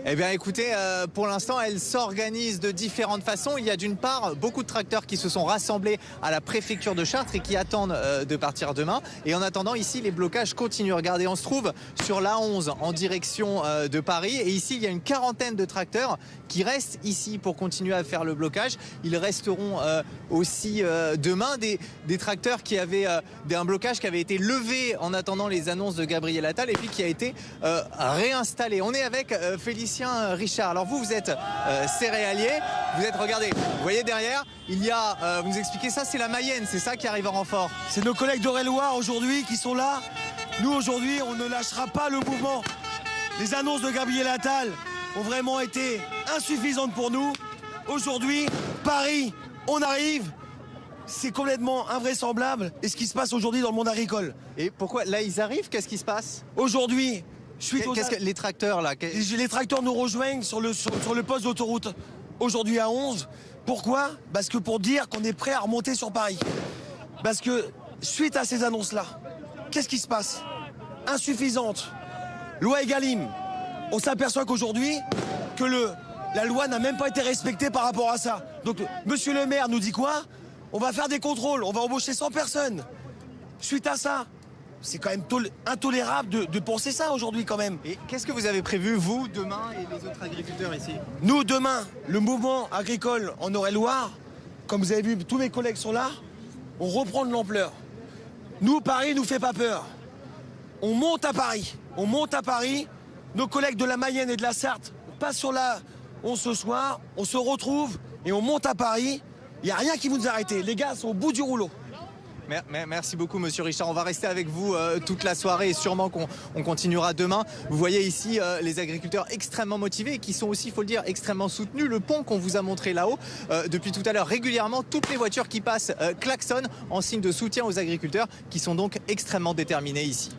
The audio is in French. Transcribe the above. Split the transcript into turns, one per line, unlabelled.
Eh bien écoutez, pour l'instant elle s'organise de différentes façons. Il y a d'une part beaucoup de tracteurs qui se sont rassemblés à la préfecture de Chartres et qui attendent de partir demain. Et en attendant ici les blocages continuent. Regardez, on se trouve sur l'A11 en direction de Paris. Et ici il y a une quarantaine de tracteurs qui restent ici pour continuer à faire le blocage. Ils resteront aussi demain des tracteurs qui avaient un blocage qui avait été levé en attendant les annonces de Gabriel Attal et puis qui a été réinstallé. On est avec Félicien Richard. Alors vous êtes céréalier, regardez, vous voyez derrière, il y a, vous nous expliquez ça, c'est la Mayenne, c'est ça qui arrive en renfort.
C'est nos collègues d'Eure-et-Loir aujourd'hui qui sont là. Nous aujourd'hui, on ne lâchera pas le mouvement. Les annonces de Gabriel Attal ont vraiment été insuffisantes pour nous. Aujourd'hui, Paris, on arrive. C'est complètement invraisemblable. Et ce qui se passe aujourd'hui dans le monde agricole.
Et pourquoi là ils arrivent? Qu'est-ce qui se passe
aujourd'hui?
Les tracteurs là
Les tracteurs nous rejoignent sur le poste d'autoroute aujourd'hui à 11. Pourquoi? Parce que pour dire qu'on est prêt à remonter sur Paris. Parce que suite à ces annonces-là, qu'est-ce qui se passe? Insuffisante. Loi Egalim. On s'aperçoit qu'aujourd'hui, que la loi n'a même pas été respectée par rapport à ça. Donc monsieur le maire nous dit quoi? On va faire des contrôles, on va embaucher 100 personnes. Suite à ça, c'est quand même intolérable de penser ça aujourd'hui quand même.
Et qu'est-ce que vous avez prévu, vous, demain et les autres agriculteurs ici?
Nous, demain, le mouvement agricole en Eure-et-Loir, comme vous avez vu, tous mes collègues sont là, on reprend de l'ampleur. Nous, Paris nous fait pas peur. On monte à Paris. On monte à Paris. Nos collègues de la Mayenne et de la Sarthe passent sur la 11 ce soir, on se retrouve et on monte à Paris. Il n'y a rien qui vous nous arrête. Les gars sont au bout du rouleau.
Merci beaucoup, monsieur Richard. On va rester avec vous toute la soirée et sûrement qu'on continuera demain. Vous voyez ici les agriculteurs extrêmement motivés et qui sont aussi, il faut le dire, extrêmement soutenus. Le pont qu'on vous a montré là-haut, depuis tout à l'heure, régulièrement, toutes les voitures qui passent klaxonnent en signe de soutien aux agriculteurs qui sont donc extrêmement déterminés ici.